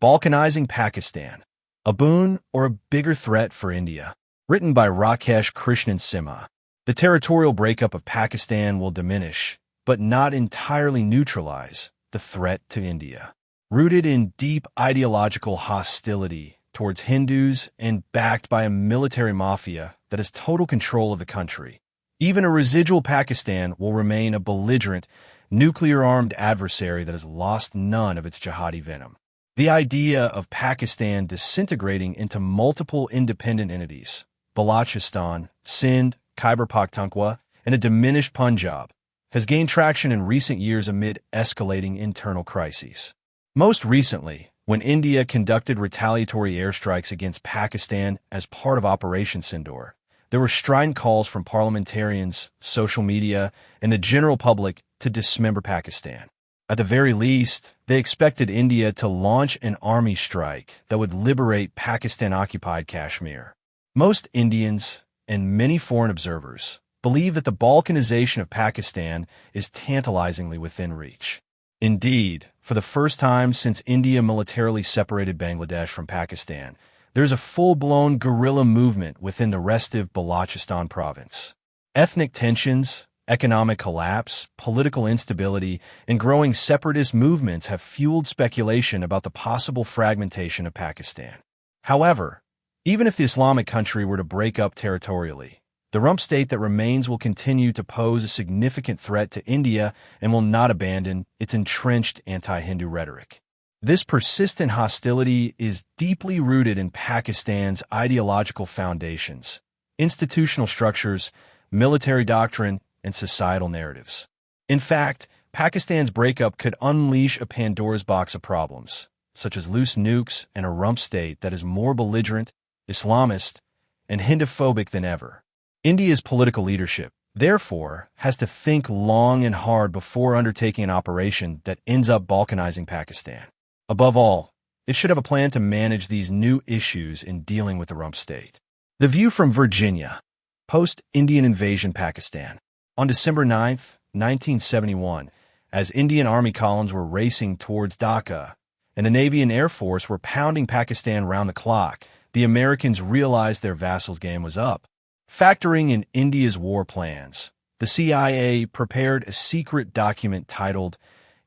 Balkanizing Pakistan, a boon or a bigger threat for India. Written by Rakesh Krishnan Simha. The territorial breakup of Pakistan will diminish, but not entirely neutralize, the threat to India. Rooted in deep ideological hostility towards Hindus and backed by a military mafia that has total control of the country, even a residual Pakistan will remain a belligerent, nuclear-armed adversary that has lost none of its jihadi venom. The idea of Pakistan disintegrating into multiple independent entities, Balochistan, Sindh, Khyber Pakhtunkhwa, and a diminished Punjab, has gained traction in recent years amid escalating internal crises. Most recently, when India conducted retaliatory airstrikes against Pakistan as part of Operation Sindoor, there were strident calls from parliamentarians, social media, and the general public to dismember Pakistan. At the very least, they expected India to launch an army strike that would liberate Pakistan-occupied Kashmir. Most Indians, and many foreign observers, believe that the Balkanization of Pakistan is tantalizingly within reach. Indeed, for the first time since India militarily separated Bangladesh from Pakistan, there's a full-blown guerrilla movement within the restive Balochistan province. Ethnic tensions, economic collapse, political instability, and growing separatist movements have fueled speculation about the possible fragmentation of Pakistan. However, even if the Islamic country were to break up territorially, the rump state that remains will continue to pose a significant threat to India and will not abandon its entrenched anti-Hindu rhetoric. This persistent hostility is deeply rooted in Pakistan's ideological foundations, institutional structures, military doctrine, and societal narratives. In fact, Pakistan's breakup could unleash a Pandora's box of problems, such as loose nukes and a rump state that is more belligerent, Islamist, and Hinduphobic than ever. India's political leadership, therefore, has to think long and hard before undertaking an operation that ends up balkanizing Pakistan. Above all, it should have a plan to manage these new issues in dealing with the rump state. The View from Virginia. Post-Indian invasion Pakistan. On December 9, 1971, as Indian Army columns were racing towards Dhaka, and the Navy and Air Force were pounding Pakistan round the clock, the Americans realized their vassals' game was up. Factoring in India's war plans, the CIA prepared a secret document titled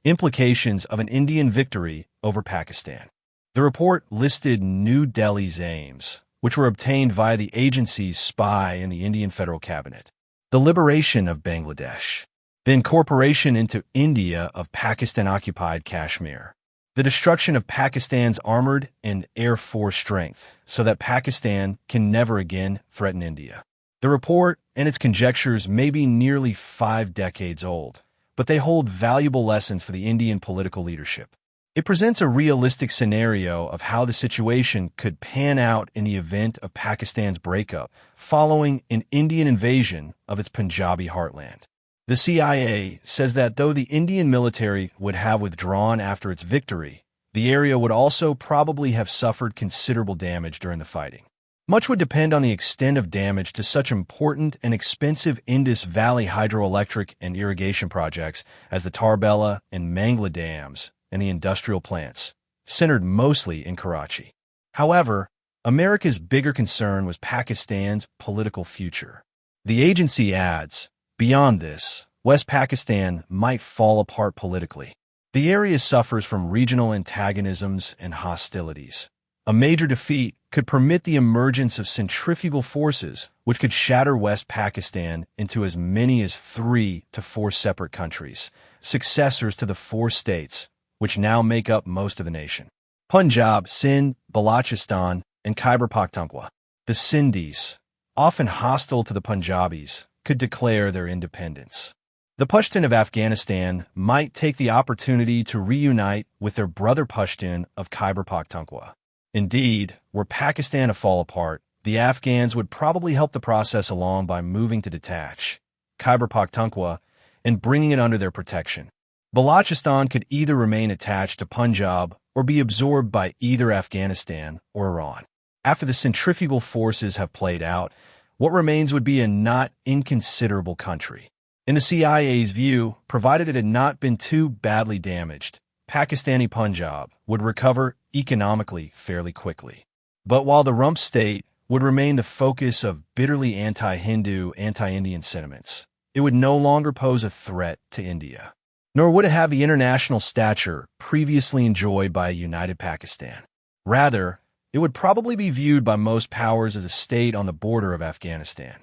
Implications of an Indian Victory over Pakistan. The report listed New Delhi's aims, which were obtained via the agency's spy in the Indian Federal Cabinet. The liberation of Bangladesh, the incorporation into India of Pakistan-occupied Kashmir, the destruction of Pakistan's armored and air force strength so that Pakistan can never again threaten India. The report and its conjectures may be nearly 5 decades old, but they hold valuable lessons for the Indian political leadership. It presents a realistic scenario of how the situation could pan out in the event of Pakistan's breakup following an Indian invasion of its Punjabi heartland. The CIA says that though the Indian military would have withdrawn after its victory, the area would also probably have suffered considerable damage during the fighting. Much would depend on the extent of damage to such important and expensive Indus Valley hydroelectric and irrigation projects as the Tarbela and Mangla dams and the industrial plants, centered mostly in Karachi. However, America's bigger concern was Pakistan's political future. The agency adds, beyond this, West Pakistan might fall apart politically. The area suffers from regional antagonisms and hostilities. A major defeat could permit the emergence of centrifugal forces which could shatter West Pakistan into as many as 3 to 4 separate countries, successors to the 4 states which now make up most of the nation. Punjab, Sindh, Balochistan, and Khyber Pakhtunkhwa. The Sindhis, often hostile to the Punjabis, could declare their independence. The Pashtun of Afghanistan might take the opportunity to reunite with their brother Pashtun of Khyber Pakhtunkhwa. Indeed, were Pakistan to fall apart, the Afghans would probably help the process along by moving to detach Khyber Pakhtunkhwa and bringing it under their protection. Balochistan could either remain attached to Punjab or be absorbed by either Afghanistan or Iran. After the centrifugal forces have played out, what remains would be a not inconsiderable country. In the CIA's view, provided it had not been too badly damaged, Pakistani Punjab would recover economically fairly quickly. But while the rump state would remain the focus of bitterly anti-Hindu, anti-Indian sentiments, it would no longer pose a threat to India. Nor would it have the international stature previously enjoyed by a united Pakistan. Rather, it would probably be viewed by most powers as a state on the border of Afghanistan,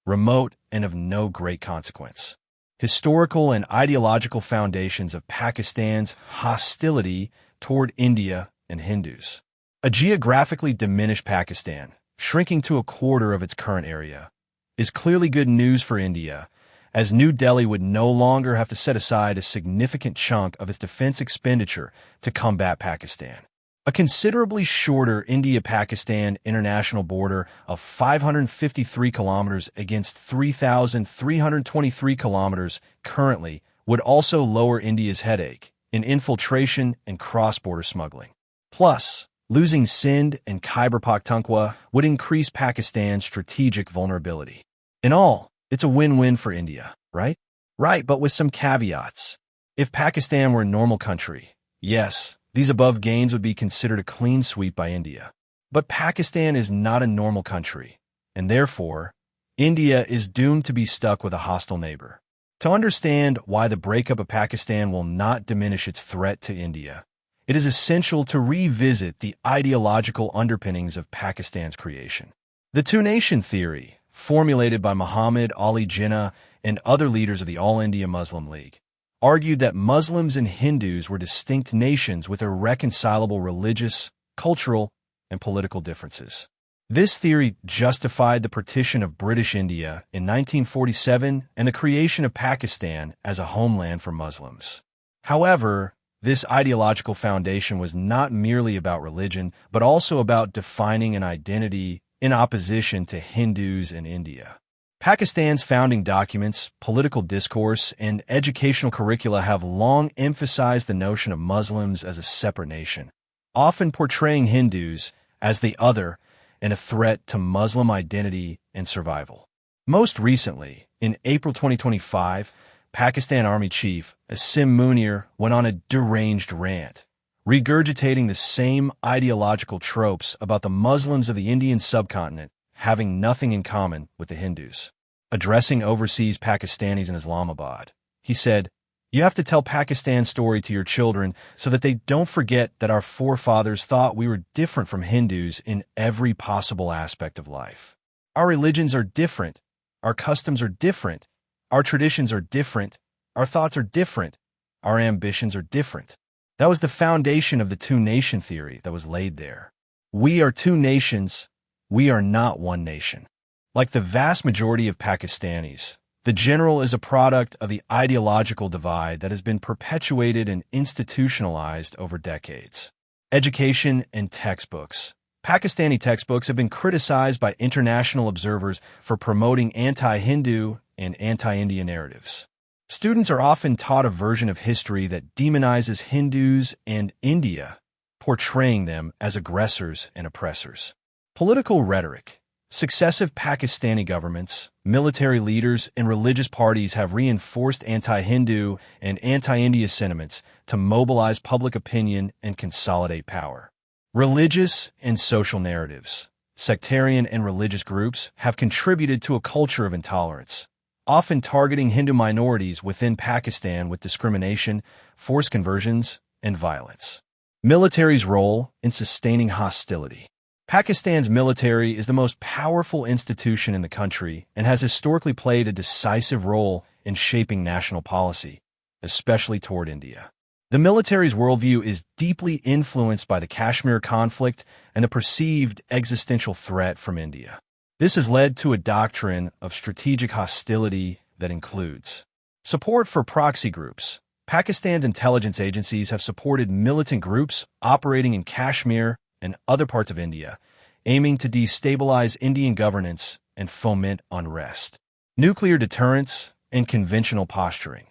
remote and of no great consequence. Historical and ideological foundations of Pakistan's hostility toward India and Hindus. A geographically diminished Pakistan, shrinking to a quarter of its current area, is clearly good news for India, as New Delhi would no longer have to set aside a significant chunk of its defense expenditure to combat Pakistan. A considerably shorter India-Pakistan international border of 553 kilometers against 3,323 kilometers currently would also lower India's headache in infiltration and cross-border smuggling. Plus, losing Sindh and Khyber Pakhtunkhwa would increase Pakistan's strategic vulnerability. In all, it's a win-win for India, right? Right, but with some caveats. If Pakistan were a normal country, yes, these above gains would be considered a clean sweep by India. But Pakistan is not a normal country, and therefore, India is doomed to be stuck with a hostile neighbor. To understand why the breakup of Pakistan will not diminish its threat to India, it is essential to revisit the ideological underpinnings of Pakistan's creation. The two-nation theory, formulated by Muhammad Ali Jinnah and other leaders of the All India Muslim League, argued that Muslims and Hindus were distinct nations with irreconcilable religious, cultural, and political differences. This theory justified the partition of British India in 1947 and the creation of Pakistan as a homeland for Muslims. However, this ideological foundation was not merely about religion, but also about defining an identity in opposition to Hindus in India. Pakistan's founding documents, political discourse, and educational curricula have long emphasized the notion of Muslims as a separate nation, often portraying Hindus as the other and a threat to Muslim identity and survival. Most recently, in April 2025, Pakistan Army Chief Asim Munir went on a deranged rant, regurgitating the same ideological tropes about the Muslims of the Indian subcontinent having nothing in common with the Hindus. Addressing overseas Pakistanis in Islamabad, he said, "You have to tell Pakistan's story to your children so that they don't forget that our forefathers thought we were different from Hindus in every possible aspect of life. Our religions are different, our customs are different, our traditions are different, our thoughts are different, our ambitions are different." That was the foundation of the two-nation theory that was laid there. We are two nations, we are not one nation. Like the vast majority of Pakistanis, the general is a product of the ideological divide that has been perpetuated and institutionalized over decades. Education and textbooks. Pakistani textbooks have been criticized by international observers for promoting anti-Hindu and anti-Indian narratives. Students are often taught a version of history that demonizes Hindus and India, portraying them as aggressors and oppressors. Political rhetoric. Successive Pakistani governments, military leaders, and religious parties have reinforced anti-Hindu and anti-India sentiments to mobilize public opinion and consolidate power. Religious and social narratives. Sectarian and religious groups have contributed to a culture of intolerance, often targeting Hindu minorities within Pakistan with discrimination, forced conversions, and violence. Military's role in sustaining hostility. Pakistan's military is the most powerful institution in the country and has historically played a decisive role in shaping national policy, especially toward India. The military's worldview is deeply influenced by the Kashmir conflict and the perceived existential threat from India. This has led to a doctrine of strategic hostility that includes support for proxy groups. Pakistan's intelligence agencies have supported militant groups operating in Kashmir and other parts of India, aiming to destabilize Indian governance and foment unrest. Nuclear deterrence and conventional posturing.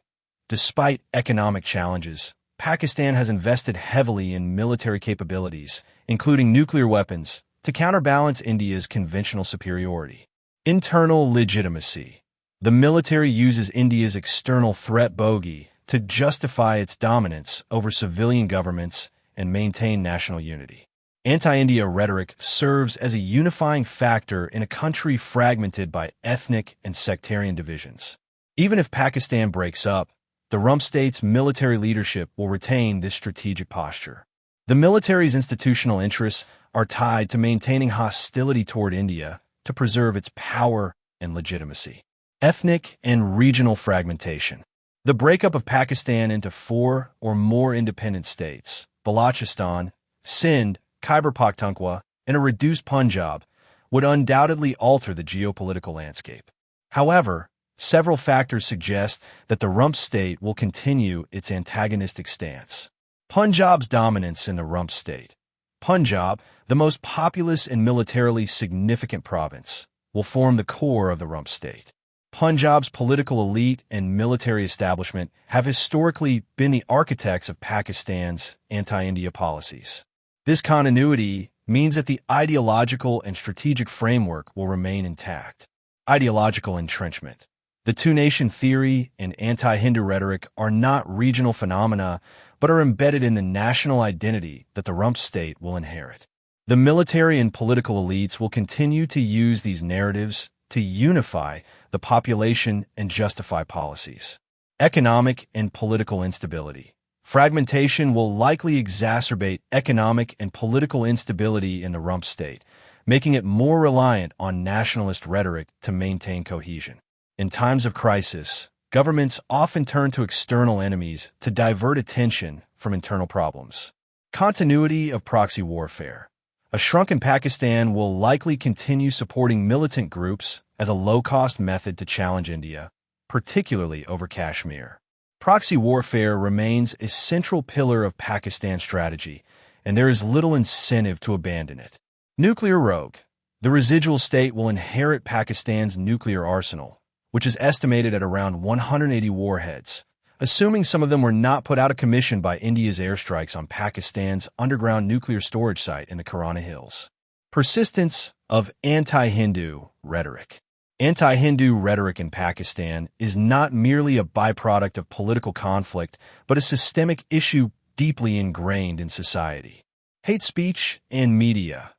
Despite economic challenges, Pakistan has invested heavily in military capabilities, including nuclear weapons, to counterbalance India's conventional superiority. Internal legitimacy. The military uses India's external threat bogey to justify its dominance over civilian governments and maintain national unity. Anti-India rhetoric serves as a unifying factor in a country fragmented by ethnic and sectarian divisions. Even if Pakistan breaks up, the rump state's military leadership will retain this strategic posture. The military's institutional interests are tied to maintaining hostility toward India to preserve its power and legitimacy. Ethnic and regional fragmentation. The breakup of Pakistan into 4 or more independent states, Balochistan, Sindh, Khyber Pakhtunkhwa, and a reduced Punjab, would undoubtedly alter the geopolitical landscape. However, several factors suggest that the rump state will continue its antagonistic stance. Punjab's dominance in the rump state. Punjab, the most populous and militarily significant province, will form the core of the rump state. Punjab's political elite and military establishment have historically been the architects of Pakistan's anti-India policies. This continuity means that the ideological and strategic framework will remain intact. Ideological entrenchment. The two-nation theory and anti-Hindu rhetoric are not regional phenomena, but are embedded in the national identity that the rump state will inherit. The military and political elites will continue to use these narratives to unify the population and justify policies. Economic and political instability. Fragmentation will likely exacerbate economic and political instability in the rump state, making it more reliant on nationalist rhetoric to maintain cohesion. In times of crisis, governments often turn to external enemies to divert attention from internal problems. Continuity of proxy warfare. A shrunken Pakistan will likely continue supporting militant groups as a low-cost method to challenge India, particularly over Kashmir. Proxy warfare remains a central pillar of Pakistan's strategy, and there is little incentive to abandon it. Nuclear rogue. The residual state will inherit Pakistan's nuclear arsenal, which is estimated at around 180 warheads, assuming some of them were not put out of commission by India's airstrikes on Pakistan's underground nuclear storage site in the Karana Hills. Persistence of anti-Hindu rhetoric. Anti-Hindu rhetoric in Pakistan is not merely a byproduct of political conflict, but a systemic issue deeply ingrained in society. Hate speech and media.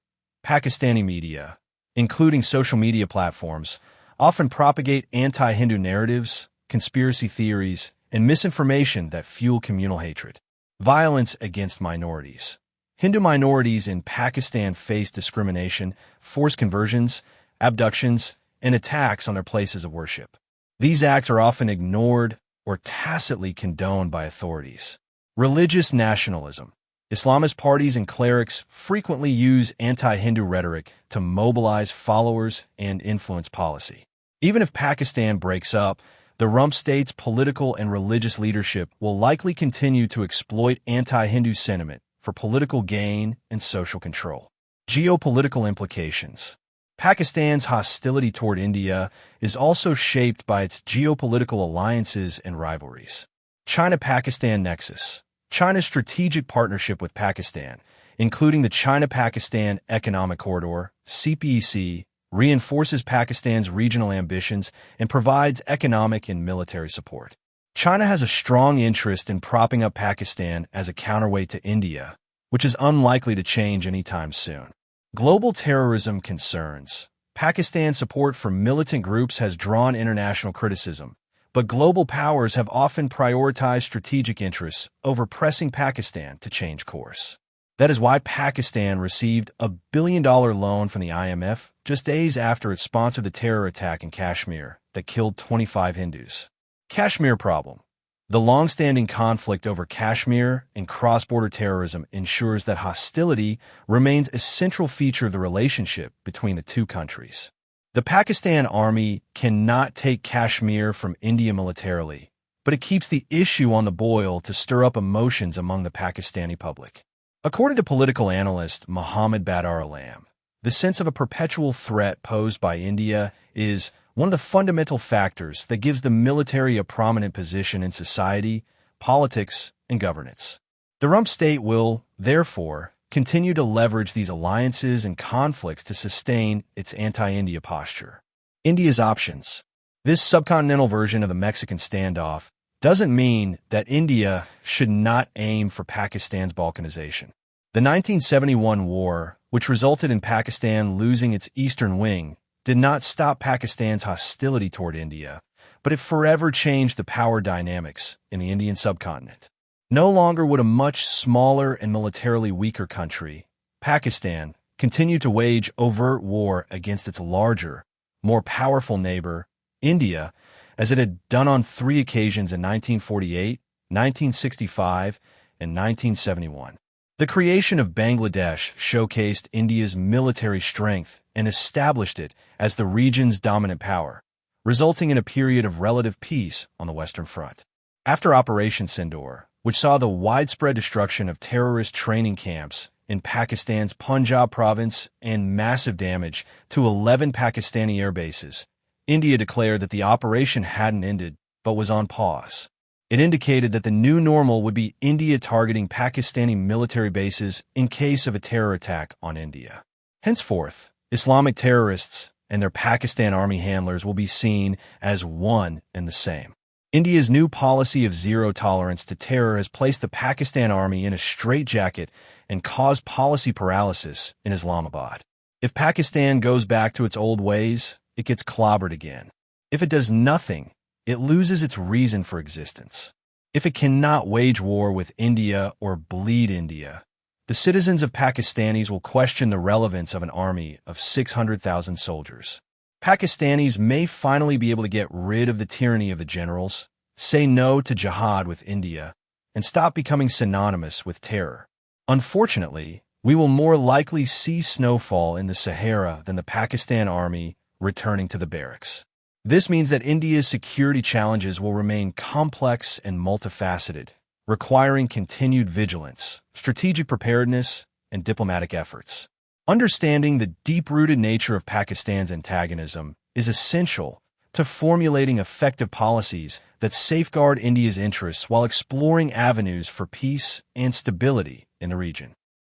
Pakistani media, including social media platforms, often propagate anti-Hindu narratives, conspiracy theories, and misinformation that fuel communal hatred. Violence against minorities. Hindu minorities in Pakistan face discrimination, forced conversions, abductions, and attacks on their places of worship. These acts are often ignored or tacitly condoned by authorities. Religious nationalism. Islamist parties and clerics frequently use anti-Hindu rhetoric to mobilize followers and influence policy. Even if Pakistan breaks up, the rump state's political and religious leadership will likely continue to exploit anti-Hindu sentiment for political gain and social control. Geopolitical implications. Pakistan's hostility toward India is also shaped by its geopolitical alliances and rivalries. China-Pakistan nexus. China's strategic partnership with Pakistan, including the China-Pakistan Economic Corridor, CPEC, reinforces Pakistan's regional ambitions and provides economic and military support. China has a strong interest in propping up Pakistan as a counterweight to India, which is unlikely to change anytime soon. Global terrorism concerns. Pakistan's support for militant groups has drawn international criticism, but global powers have often prioritized strategic interests over pressing Pakistan to change course. That is why Pakistan received a $1 billion loan from the IMF just days after it sponsored the terror attack in Kashmir that killed 25 Hindus. Kashmir problem. The long-standing conflict over Kashmir and cross-border terrorism ensures that hostility remains a central feature of the relationship between the two countries. The Pakistan army cannot take Kashmir from India militarily, but it keeps the issue on the boil to stir up emotions among the Pakistani public. According to political analyst Muhammad Badar Alam, the sense of a perpetual threat posed by India is one of the fundamental factors that gives the military a prominent position in society, politics, and governance. The rump state will, therefore, continue to leverage these alliances and conflicts to sustain its anti-India posture. India's options. This subcontinental version of the Mexican standoff doesn't mean that India should not aim for Pakistan's balkanization. The 1971 war, which resulted in Pakistan losing its eastern wing, did not stop Pakistan's hostility toward India, but it forever changed the power dynamics in the Indian subcontinent. No longer would a much smaller and militarily weaker country, Pakistan, continue to wage overt war against its larger, more powerful neighbor, India, as it had done on 3 occasions in 1948, 1965, and 1971. The creation of Bangladesh showcased India's military strength and established it as the region's dominant power, resulting in a period of relative peace on the Western Front. After Operation Sindoor, which saw the widespread destruction of terrorist training camps in Pakistan's Punjab province and massive damage to 11 Pakistani air bases, India declared that the operation hadn't ended, but was on pause. It indicated that the new normal would be India targeting Pakistani military bases in case of a terror attack on India. Henceforth, Islamic terrorists and their Pakistan army handlers will be seen as one and the same. India's new policy of zero tolerance to terror has placed the Pakistan army in a straitjacket and caused policy paralysis in Islamabad. If Pakistan goes back to its old ways, it gets clobbered again. If it does nothing, it loses its reason for existence. If it cannot wage war with India or bleed India, the citizens of Pakistanis will question the relevance of an army of 600,000 soldiers. Pakistanis may finally be able to get rid of the tyranny of the generals, say no to jihad with India, and stop becoming synonymous with terror. Unfortunately, we will more likely see snowfall in the Sahara than the Pakistan army returning to the barracks. This means that India's security challenges will remain complex and multifaceted, requiring continued vigilance, strategic preparedness, and diplomatic efforts. Understanding the deep-rooted nature of Pakistan's antagonism is essential to formulating effective policies that safeguard India's interests while exploring avenues for peace and stability in the region.